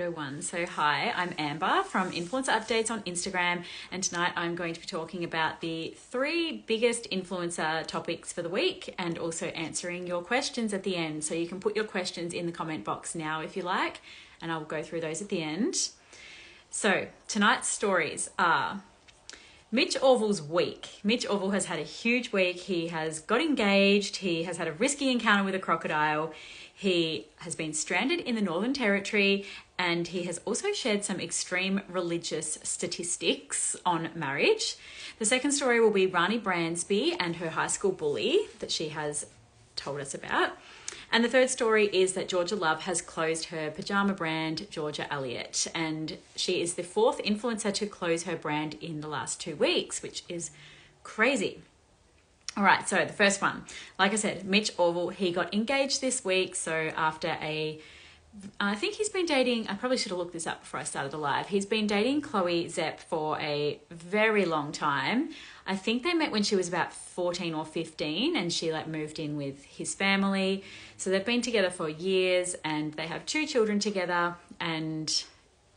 One. So hi, I'm Amber from Influencer Updates on Instagram, and tonight I'm going to be talking about the 3 biggest influencer topics for the week and also answering your questions at the end. So you can put your questions in the comment box now if you like, and I'll go through those at the end. So tonight's stories are Mitch Orval's week. Mitch Orval has had a huge week. He has got engaged. He has had a risky encounter with a crocodile. He has been stranded in the Northern Territory, and he has also shared some extreme religious statistics on marriage. The second story will be Rahnee Bransby and her high school bully that she has told us about. And the third story is that Georgia Love has closed her pajama brand, Georgia Elliott, and she is the 4th influencer to close her brand in the last 2 weeks, which is crazy. All right, so the first one, like I said, Mitch Orval, he got engaged this week. So after I think he's been dating, I probably should have looked this up before I started the live. He's been dating Chloe Szep for a very long time. I think they met when she was about 14 or 15 and she moved in with his family. So they've been together for years and they have 2 children together, and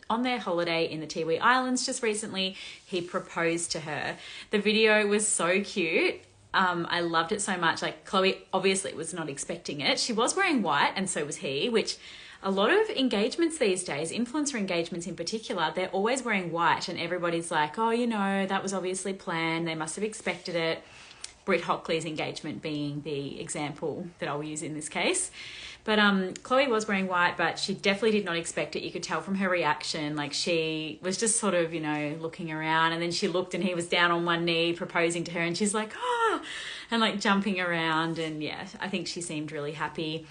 on their holiday in the Tiwi Islands just recently, he proposed to her. The video was so cute. I loved it so much. Chloe obviously was not expecting it. She was wearing white and so was he, which a lot of engagements these days, influencer engagements in particular, they're always wearing white and everybody's like, oh, that was obviously planned. They must have expected it. Britt Hockley's engagement being the example that I'll use in this case. But Chloe was wearing white, but she definitely did not expect it. You could tell from her reaction. She was just sort of, looking around, and then she looked and he was down on one knee proposing to her, and she's like, oh, and jumping around. And yeah, I think she seemed really happy.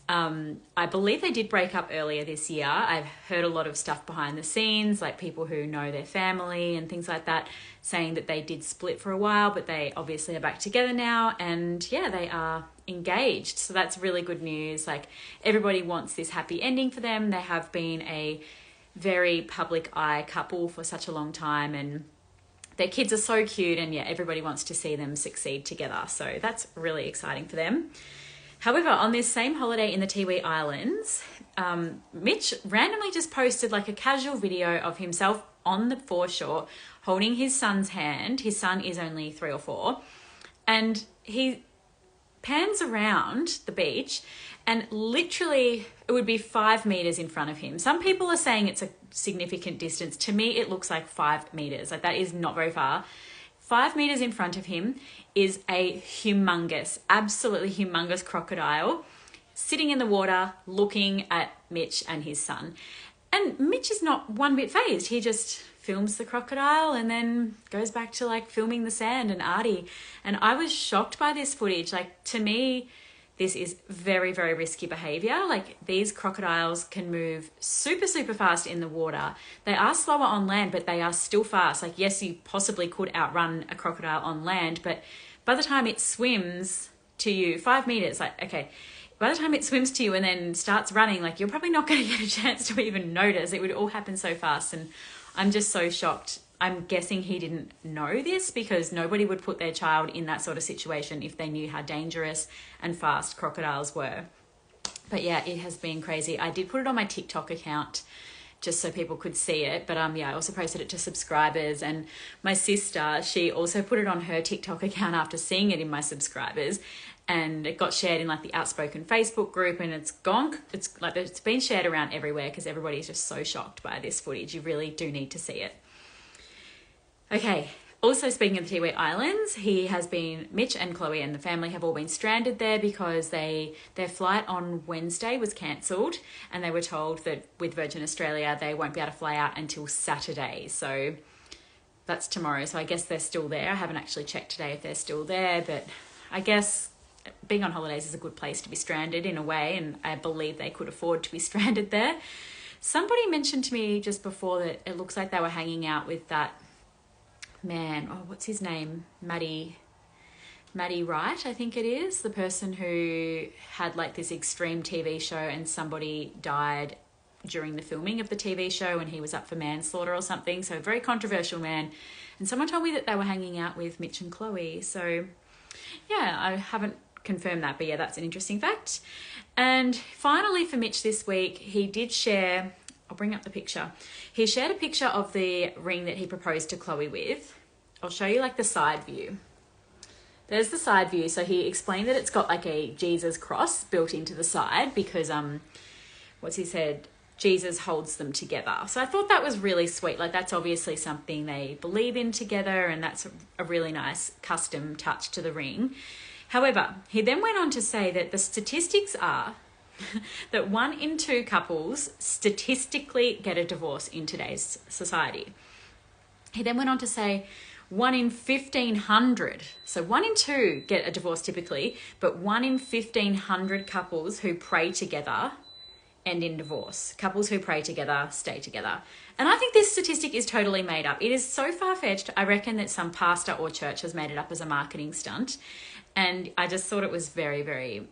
I believe they did break up earlier this year. I've heard a lot of stuff behind the scenes, people who know their family and things like that, saying that they did split for a while, but they obviously are back together now, and yeah, they are engaged. So that's really good news. Everybody wants this happy ending for them. They have been a very public eye couple for such a long time, and their kids are so cute, and yeah, everybody wants to see them succeed together. So that's really exciting for them. However, on this same holiday in the Tiwi Islands, Mitch randomly just posted a casual video of himself on the foreshore holding his son's hand. His son is only 3 or 4. And he pans around the beach and literally it would be 5 meters in front of him. Some people are saying it's a significant distance. To me, it looks like 5 meters. That is not very far. 5 meters in front of him is a humongous, absolutely humongous crocodile sitting in the water looking at Mitch and his son. And Mitch is not one bit fazed. He just films the crocodile and then goes back to filming the sand and arty. And I was shocked by this footage. To me, this is very, very risky behavior. These crocodiles can move super, super fast in the water. They are slower on land, but they are still fast. Yes, you possibly could outrun a crocodile on land, but by the time it swims to you, 5 meters, okay, by the time it swims to you and then starts running, you're probably not going to get a chance to even notice. It would all happen so fast, and I'm just so shocked. I'm guessing he didn't know this because nobody would put their child in that sort of situation if they knew how dangerous and fast crocodiles were. But yeah, it has been crazy. I did put it on my TikTok account just so people could see it. But yeah, I also posted it to subscribers, and my sister, she also put it on her TikTok account after seeing it in my subscribers, and it got shared in the Outspoken Facebook group, and it's been shared around everywhere because everybody's just so shocked by this footage. You really do need to see it. Okay, also speaking of the Tiwi Islands, Mitch and Chloe and the family have all been stranded there because their flight on Wednesday was cancelled, and they were told that with Virgin Australia, they won't be able to fly out until Saturday. So that's tomorrow. So I guess they're still there. I haven't actually checked today if they're still there, but I guess being on holidays is a good place to be stranded in a way, and I believe they could afford to be stranded there. Somebody mentioned to me just before that it looks like they were hanging out with that man, what's his name? Maddie Wright, I think it is, the person who had this extreme TV show and somebody died during the filming of the TV show and he was up for manslaughter or something. So a very controversial man. And someone told me that they were hanging out with Mitch and Chloe. So yeah, I haven't confirmed that, but yeah, that's an interesting fact. And finally for Mitch this week, he did share I'll bring up the picture. He shared a picture of the ring that he proposed to Chloe with. I'll show you like the side view. There's the side view. So he explained that it's got like a Jesus cross built into the side because, what's he said? Jesus holds them together. So I thought that was really sweet. Like that's obviously something they believe in together, and that's a really nice custom touch to the ring. However, he then went on to say that the statistics are that 1 in 2 couples statistically get a divorce in today's society. He then went on to say 1 in 1,500. So 1 in 2 get a divorce typically, but 1 in 1,500 couples who pray together end in divorce. Couples who pray together stay together. And I think this statistic is totally made up. It is so far-fetched. I reckon that some pastor or church has made it up as a marketing stunt. And I just thought it was very, very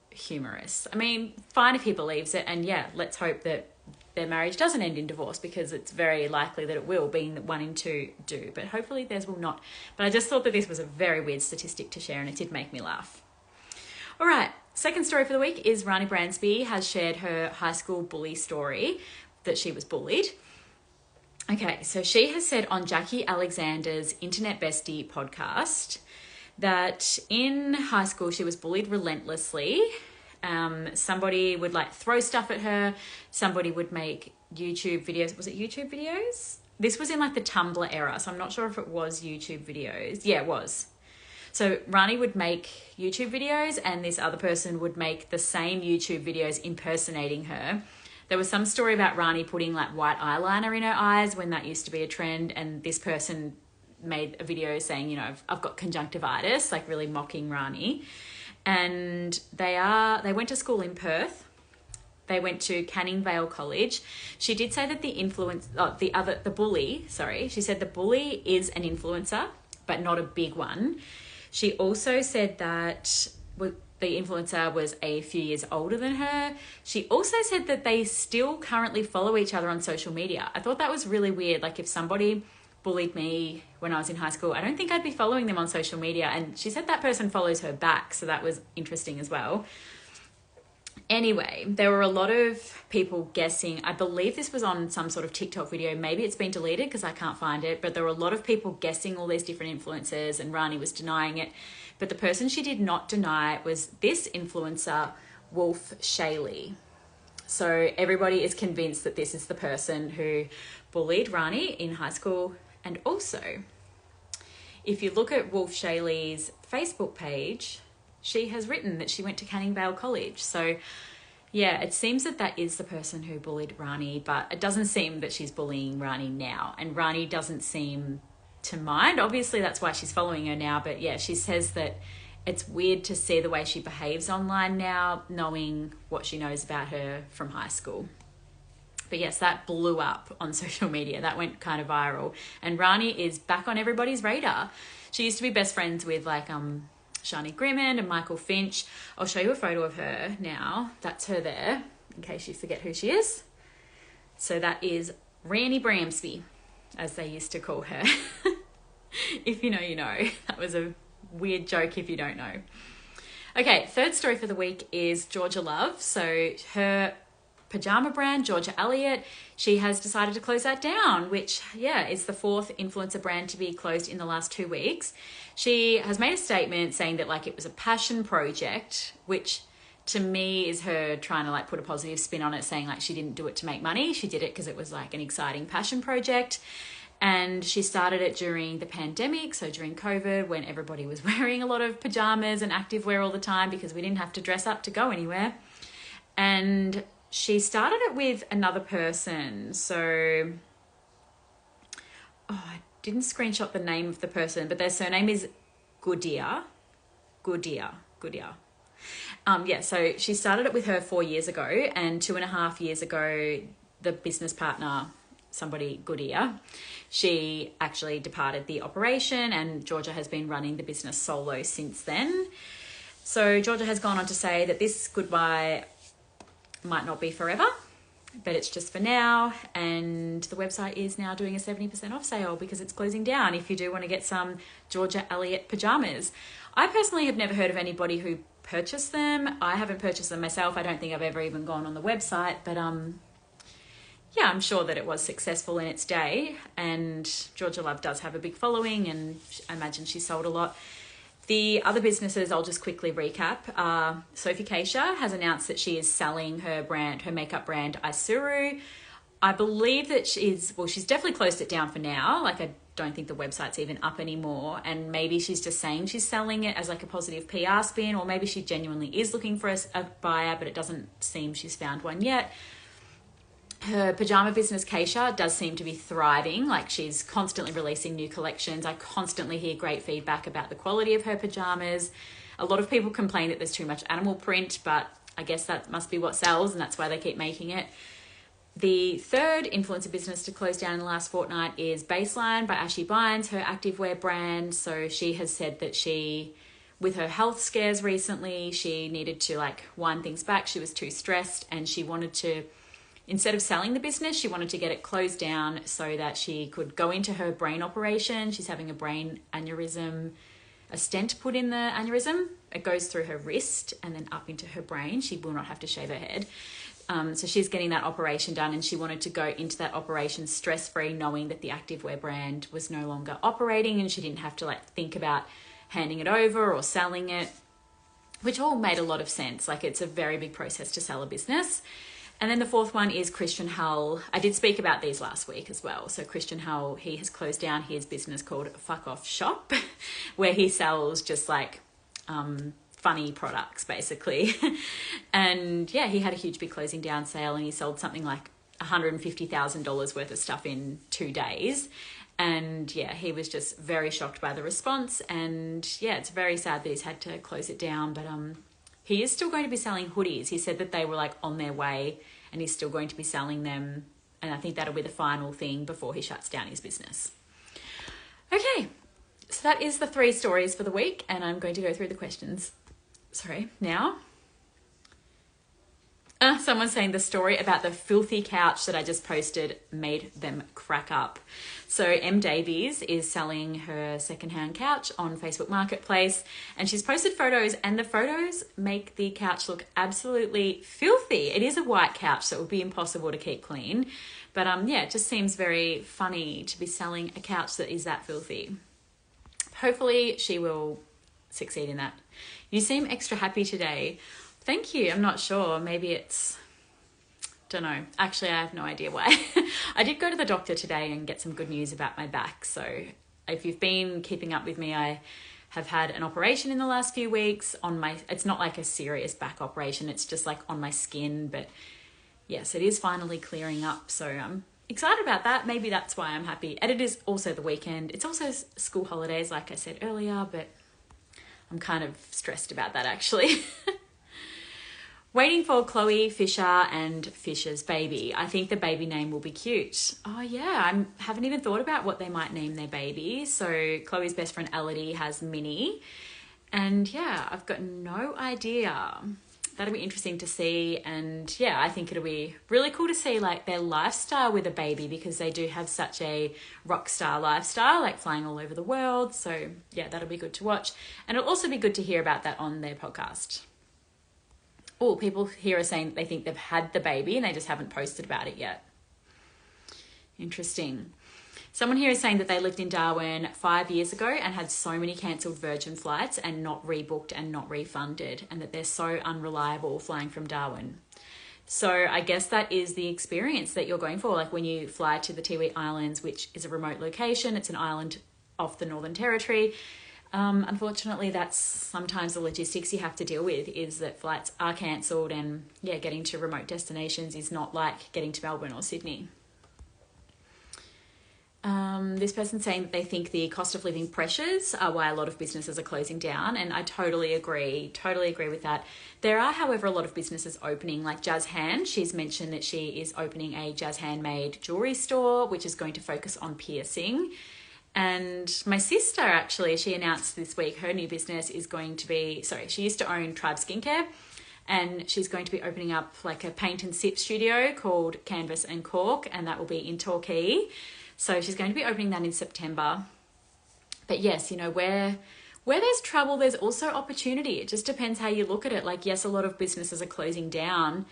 humorous. I mean, fine if he believes it. And yeah, let's hope that their marriage doesn't end in divorce, because it's very likely that it will, being that 1 in 2 do. But hopefully theirs will not. But I just thought that this was a very weird statistic to share, and it did make me laugh. All right. Second story for the week is Rahnee Bransby has shared her high school bully story, that she was bullied. Okay, so she has said on Jackie Alexander's Internet Bestie podcast that in high school she was bullied relentlessly. Somebody would like throw stuff at her. Somebody would make YouTube videos. Was it YouTube videos? This was in like the Tumblr era, so I'm not sure if it was YouTube videos. Yeah, it was. So Rahnee would make YouTube videos, and this other person would make the same YouTube videos impersonating her. There was some story about Rahnee putting like white eyeliner in her eyes when that used to be a trend, and this person made a video saying, you know, I've got conjunctivitis, like really mocking Rahnee. And they went to school in Perth. They went to Canning Vale College. She did say that the bully, she said the bully is an influencer, but not a big one. She also said that the influencer was a few years older than her. She also said that they still currently follow each other on social media. I thought that was really weird. Like if somebody bullied me when I was in high school, I don't think I'd be following them on social media. And she said that person follows her back. So that was interesting as well. Anyway, there were a lot of people guessing. I believe this was on some sort of TikTok video. Maybe it's been deleted because I can't find it. But there were a lot of people guessing all these different influencers, and Rahnee was denying it. But the person she did not deny was this influencer, Wolf Shaley. So everybody is convinced that this is the person who bullied Rahnee in high school. And also, if you look at Wolf Shaley's Facebook page, she has written that she went to Canning Vale College. So yeah, it seems that that is the person who bullied Rahnee, but it doesn't seem that she's bullying Rahnee now. And Rahnee doesn't seem to mind. Obviously, that's why she's following her now. But yeah, she says that it's weird to see the way she behaves online now, knowing what she knows about her from high school. But yes, that blew up on social media. That went kind of viral. And Rahnee is back on everybody's radar. She used to be best friends with like Shani Grimond and Michael Finch. I'll show you a photo of her now. That's her there, in case you forget who she is. So that is Rahnee Bransby, as they used to call her. If you know, you know. That was a weird joke if you don't know. Okay, third story for the week is Georgia Love. So her pajama brand, Georgia Elliott, she has decided to close that down, which, yeah, is the 4th influencer brand to be closed in the last 2 weeks. She has made a statement saying that like it was a passion project, which to me is her trying to like put a positive spin on it, saying like she didn't do it to make money. She did it because it was like an exciting passion project. And she started it during the pandemic, so during COVID, when everybody was wearing a lot of pajamas and activewear all the time because we didn't have to dress up to go anywhere. And she started it with another person. So, I didn't screenshot the name of the person, but their surname is Goodear. Yeah, so she started it with her 4 years ago, and 2.5 years ago, the business partner, somebody Goodear, she actually departed the operation, and Georgia has been running the business solo since then. So Georgia has gone on to say that this goodbye might not be forever, but it's just for now. And the website is now doing a 70% off sale because it's closing down if you do want to get some Georgia Elliott pajamas. I personally have never heard of anybody who purchased them. I haven't purchased them myself. I don't think I've ever even gone on the website, but yeah, I'm sure that it was successful in its day, and Georgia Love does have a big following, and I imagine she sold a lot. The other businesses, I'll just quickly recap. Sophie Cachia has announced that she is selling her brand, her makeup brand, Isuru. I believe that she's definitely closed it down for now. Like, I don't think the website's even up anymore. And maybe she's just saying she's selling it as like a positive PR spin, or maybe she genuinely is looking for a buyer, but it doesn't seem she's found one yet. Her pajama business, Keisha, does seem to be thriving. Like, she's constantly releasing new collections. I constantly hear great feedback about the quality of her pajamas. A lot of people complain that there's too much animal print, but I guess that must be what sells, and that's why they keep making it. The third influencer business to close down in the last fortnight is Baseline by Ashy Bines, her activewear brand. So she has said that with her health scares recently, she needed to like wind things back. She was too stressed, and she wanted to, instead of selling the business, she wanted to get it closed down so that she could go into her brain operation. She's having a brain aneurysm, a stent put in the aneurysm. It goes through her wrist and then up into her brain. She will not have to shave her head. So she's getting that operation done, and she wanted to go into that operation stress-free, knowing that the activewear brand was no longer operating, and she didn't have to like think about handing it over or selling it, which all made a lot of sense. Like, it's a very big process to sell a business. And then the fourth one is Christian Hull. I did speak about these last week as well. So Christian Hull, he has closed down his business called Fuck Off Shop, where he sells just like funny products basically. And yeah, he had a huge big closing down sale, and he sold something like $150,000 worth of stuff in 2 days. And yeah, he was just very shocked by the response. And yeah, it's very sad that he's had to close it down, but he is still going to be selling hoodies. He said that they were like on their way, and he's still going to be selling them. And I think that'll be the final thing before he shuts down his business. Okay, so that is the 3 stories for the week, and I'm going to go through the questions. Now. Someone's saying the story about the filthy couch that I just posted made them crack up. So Davies is selling her secondhand couch on Facebook Marketplace, and she's posted photos, and the photos make the couch look absolutely filthy. It is a white couch, so it would be impossible to keep clean. But yeah, it just seems very funny to be selling a couch that is that filthy. Hopefully she will succeed in that. You seem extra happy today. Thank you. I'm not sure. Maybe it's, don't know. Actually, I have no idea why. I did go to the doctor today and get some good news about my back. So if you've been keeping up with me, I have had an operation in the last few weeks on my, it's not like a serious back operation. It's just like on my skin. But yes, it is finally clearing up. So I'm excited about that. Maybe that's why I'm happy. And it is also the weekend. It's also school holidays, like I said earlier, but I'm kind of stressed about that actually. Waiting for Chloe, Fisher and Fisher's baby. I think the baby name will be cute. Oh yeah, I haven't even thought about what they might name their baby. So Chloe's best friend Elodie has Minnie. And yeah, I've got no idea. That'll be interesting to see. And yeah, I think it'll be really cool to see like their lifestyle with a baby, because they do have such a rock star lifestyle, like flying all over the world. So yeah, that'll be good to watch. And it'll also be good to hear about that on their podcast. Oh, people here are saying that they think they've had the baby and they just haven't posted about it yet. Interesting. Someone here is saying that they lived in Darwin 5 years ago and had so many cancelled Virgin flights and not rebooked and not refunded, and that they're so unreliable flying from Darwin. So I guess that is the experience that you're going for. Like when you fly to the Tiwi Islands, which is a remote location, it's an island off the Northern Territory. Unfortunately, that's sometimes the logistics you have to deal with, is that flights are cancelled, and yeah, getting to remote destinations is not like getting to Melbourne or Sydney. This person's saying that they think the cost of living pressures are why a lot of businesses are closing down, and I totally agree with that. There are, however, a lot of businesses opening, like Jaz Hand. She's mentioned that she is opening a Jaz Handmade jewellery store, which is going to focus on piercing. And my sister, actually, she announced this week her new business is going to be, she used to own Tribe Skincare, and she's going to be opening up like a paint and sip studio called Canvas and Cork, and that will be in Torquay. So she's going to be opening that in September. But yes, you know, where there's trouble, there's also opportunity. It just depends how you look at it. Like, yes, a lot of businesses are closing down,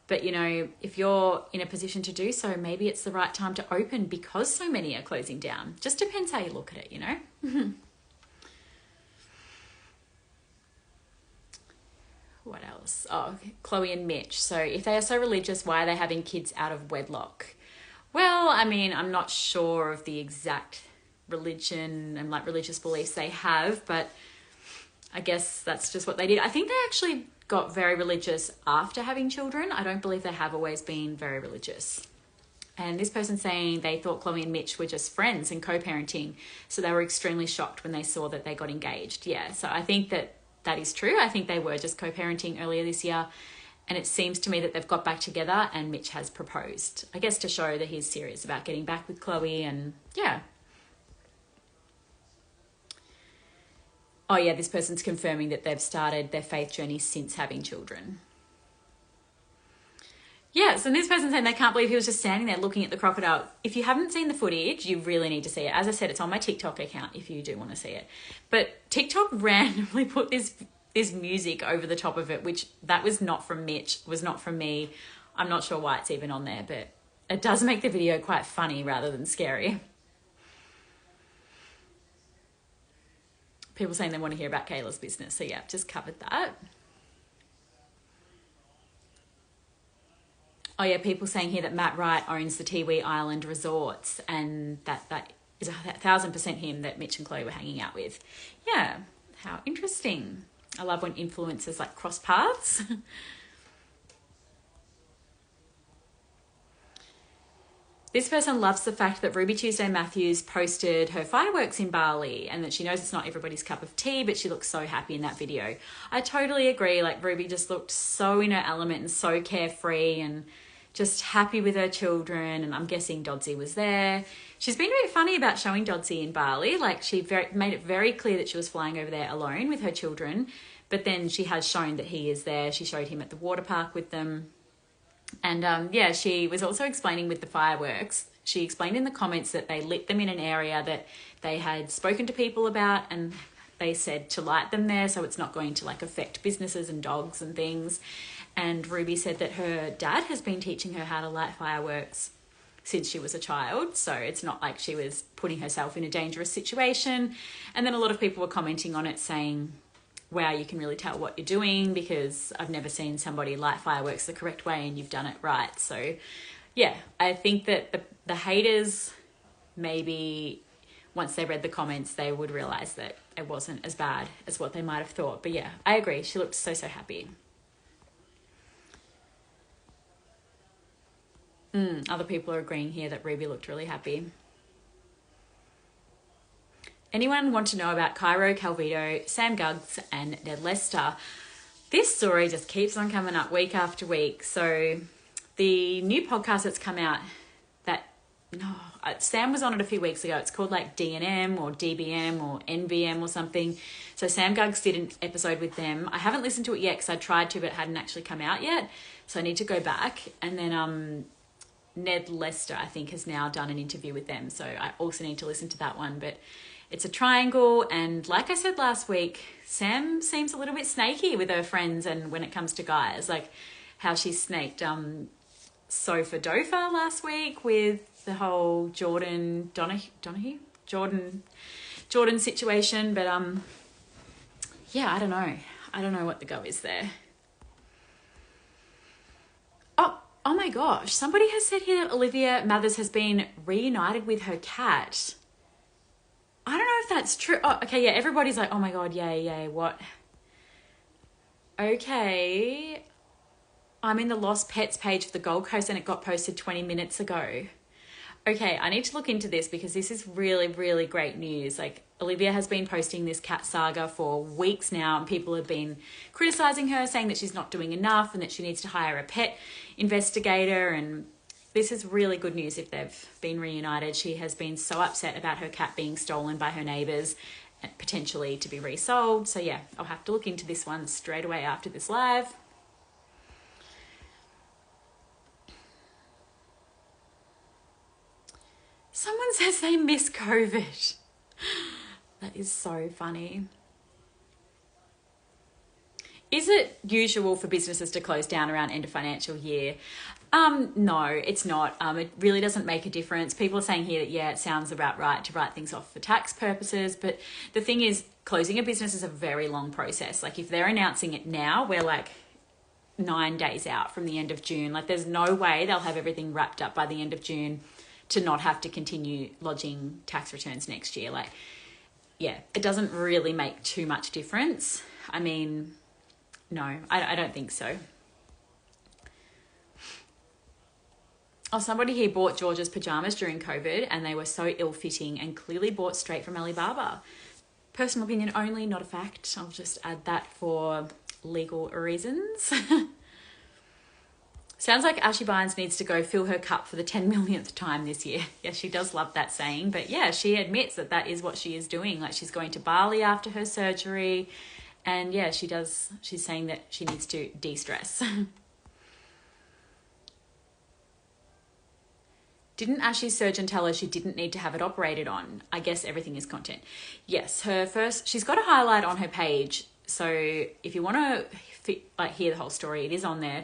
But, you know, if you're in a position to do so, maybe it's the right time to open because so many are closing down. Just depends how you look at it, you know? What else? Oh, Chloe and Mitch. So if they are so religious, why are they having kids out of wedlock? Well, I mean, I'm not sure of the exact religion and like religious beliefs they have, but I guess that's just what they did. I think they actually got very religious after having children. I don't believe they have always been very religious. And this person saying they thought Chloe and Mitch were just friends and co-parenting, so they were extremely shocked when they saw that they got engaged. Yeah, so I think that is true. I think they were just co-parenting earlier this year, and it seems to me that they've got back together and Mitch has proposed, I guess to show that he's serious about getting back with Chloe. And yeah. Oh yeah, this person's confirming that they've started their faith journey since having children. Yes, and this person's saying they can't believe he was just standing there looking at the crocodile. If you haven't seen the footage, you really need to see it. As I said, it's on my TikTok account if you do want to see it. But TikTok randomly put this music over the top of it, which that was not from Mitch, was not from me. I'm not sure why it's even on there, but it does make the video quite funny rather than scary. People saying they want to hear about Kayla's business. So yeah, just covered that. Oh yeah, people saying here that Matt Wright owns the Tiwi Island resorts, and that is 1,000% him that Mitch and Chloe were hanging out with. Yeah, how interesting. I love when influencers like cross paths. This person loves the fact that Ruby Tuesday Matthews posted her fireworks in Bali and that she knows it's not everybody's cup of tea, but she looks so happy in that video. I totally agree. Like Ruby just looked so in her element and so carefree and just happy with her children. And I'm guessing Dodsey was there. She's been a bit funny about showing Dodsey in Bali. Like she made it very clear that she was flying over there alone with her children. But then she has shown that he is there. She showed him at the water park with them. And yeah, she was also explaining with the fireworks. She explained in the comments that they lit them in an area that they had spoken to people about, and they said to light them there so it's not going to like affect businesses and dogs and things. And Ruby said that her dad has been teaching her how to light fireworks since she was a child, so it's not like she was putting herself in a dangerous situation. And then a lot of people were commenting on it saying, wow, you can really tell what you're doing because I've never seen somebody light fireworks the correct way and you've done it right. So yeah, I think that the haters, maybe once they read the comments, they would realize that it wasn't as bad as what they might have thought. But yeah, I agree. She looked so happy. Other people are agreeing here that Ruby looked really happy. Anyone want to know about Kairo, Calvitto, Sam Guggs and Ned Lester? This story just keeps on coming up week after week. So the new podcast that's come out that Sam was on it a few weeks ago. It's called like D&M or DBM or NBM or something. So Sam Guggs did an episode with them. I haven't listened to it yet because I tried to, but it hadn't actually come out yet. So I need to go back. And then Ned Lester, I think, has now done an interview with them. So I also need to listen to that one. But it's a triangle, and like I said last week, Sam seems a little bit snaky with her friends and when it comes to guys, like how she snaked Sophie Cachia last week with the whole Jordan situation. But yeah, I don't know what the go is there. Oh my gosh, somebody has said here that Olivia Mathers has been reunited with her cat. I don't know if that's true. Oh, okay, yeah, everybody's like, oh my God, yay, what? Okay. I'm in the Lost Pets page for the Gold Coast and it got posted 20 minutes ago. Okay, I need to look into this because this is really, really great news. Like, Olivia has been posting this cat saga for weeks now and people have been criticising her, saying that she's not doing enough and that she needs to hire a pet investigator, and this is really good news if they've been reunited. She has been so upset about her cat being stolen by her neighbours and potentially to be resold. So yeah, I'll have to look into this one straight away after this live. Someone says they miss COVID. That is so funny. Is it usual for businesses to close down around end of financial year? No, it's not. It really doesn't make a difference. People are saying here that, yeah, it sounds about right to write things off for tax purposes. But the thing is, closing a business is a very long process. Like if they're announcing it now, we're like 9 days out from the end of June. Like there's no way they'll have everything wrapped up by the end of June to not have to continue lodging tax returns next year. Like, yeah, it doesn't really make too much difference. I mean, no, I don't think so. Oh, somebody here bought Georgia's pajamas during COVID and they were so ill-fitting and clearly bought straight from Alibaba. Personal opinion only, not a fact. I'll just add that for legal reasons. Sounds like Ashy Bines needs to go fill her cup for the 10 millionth time this year. Yeah, she does love that saying. But yeah, she admits that that is what she is doing. Like she's going to Bali after her surgery. And yeah, she's saying that she needs to de-stress. Didn't Ashy's surgeon tell her she didn't need to have it operated on? I guess everything is content. Yes, she's got a highlight on her page. So if you want to hear the whole story, it is on there.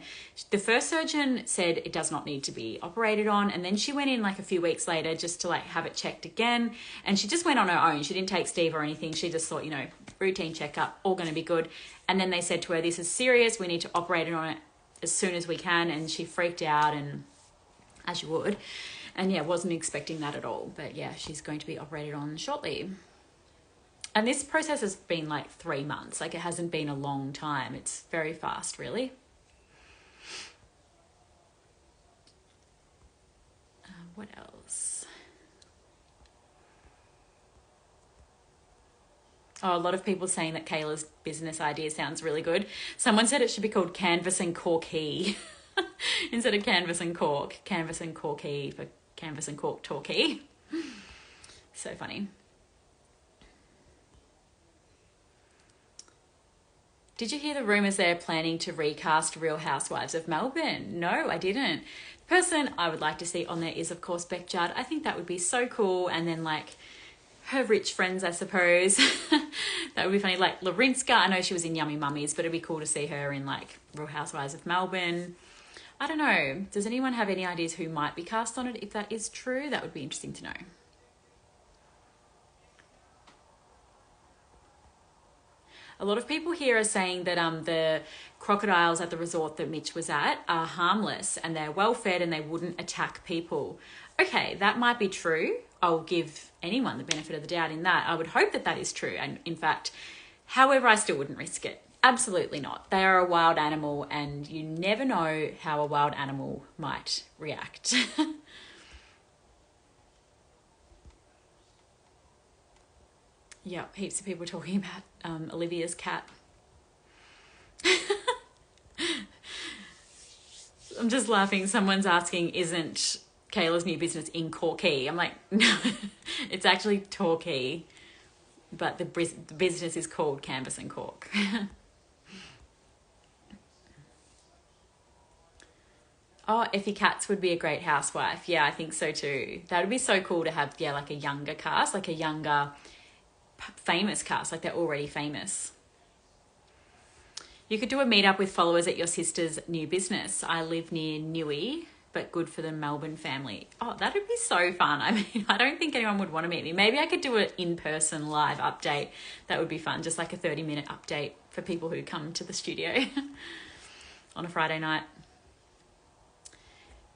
The first surgeon said it does not need to be operated on. And then she went in like a few weeks later just to like have it checked again. And she just went on her own. She didn't take Steve or anything. She just thought, routine checkup, all going to be good. And then they said to her, this is serious. We need to operate it on it as soon as we can. And she freaked out, and as you would. And yeah, wasn't expecting that at all. But yeah, she's going to be operated on shortly. And this process has been like 3 months. Like it hasn't been a long time. It's very fast, really. What else? Oh, a lot of people saying that Kayla's business idea sounds really good. Someone said it should be called Canvas and Corky instead of Canvas and Cork. Canvas and Corky for Canvas and Cork Talkie. So funny. Did you hear the rumours they're planning to recast Real Housewives of Melbourne? No, I didn't. The person I would like to see on there is, of course, Beck Judd. I think that would be so cool. And then, like, her rich friends, I suppose. That would be funny. Like, Larinska, I know she was in Yummy Mummies, but it'd be cool to see her in, like, Real Housewives of Melbourne. I don't know. Does anyone have any ideas who might be cast on it? If that is true, that would be interesting to know. A lot of people here are saying that the crocodiles at the resort that Mitch was at are harmless and they're well fed and they wouldn't attack people. Okay, that might be true. I'll give anyone the benefit of the doubt in that. I would hope that that is true. And in fact, however, I still wouldn't risk it. Absolutely not. They are a wild animal and you never know how a wild animal might react. Yeah, heaps of people talking about Olivia's cat. I'm just laughing. Someone's asking, isn't Kayla's new business in Corky? I'm like, no, it's actually Torquay, but the business is called Canvas and Cork. Oh, Effie Katz would be a great housewife. Yeah, I think so too. That would be so cool to have, yeah, like a younger cast, like a younger famous cast, like they're already famous. You could do a meetup with followers at your sister's new business. I live near Tiwi, but good for the Melbourne family. Oh, that would be so fun. I mean, I don't think anyone would want to meet me. Maybe I could do an in-person live update. That would be fun. Just like a 30-minute update for people who come to the studio on a Friday night.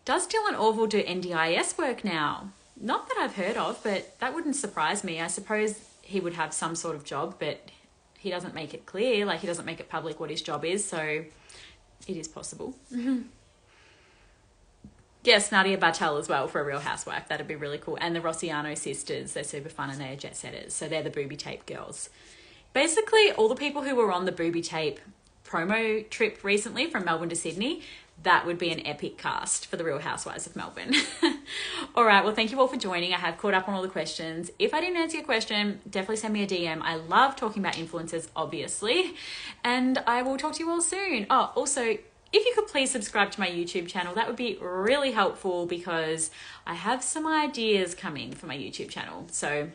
Does Dylan Orval do NDIS work now? Not that I've heard of, but that wouldn't surprise me. I suppose he would have some sort of job, but he doesn't make it clear. Like, he doesn't make it public what his job is, so it is possible. Yes, Nadia Bartel as well for a Real Housewife. That'd be really cool. And the Rossiano sisters, they're super fun and they're jet setters. So they're the booby tape girls. Basically, all the people who were on the booby tape promo trip recently from Melbourne to Sydney, that would be an epic cast for the Real Housewives of Melbourne. All right, well, thank you all for joining. I have caught up on all the questions. If I didn't answer your question, definitely send me a DM. I love talking about influencers, obviously, and I will talk to you all soon. Oh, also, if you could please subscribe to my YouTube channel, that would be really helpful because I have some ideas coming for my YouTube channel. So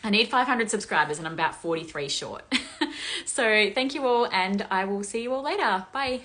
I need 500 subscribers and I'm about 43 short. So thank you all, and I will see you all later. Bye.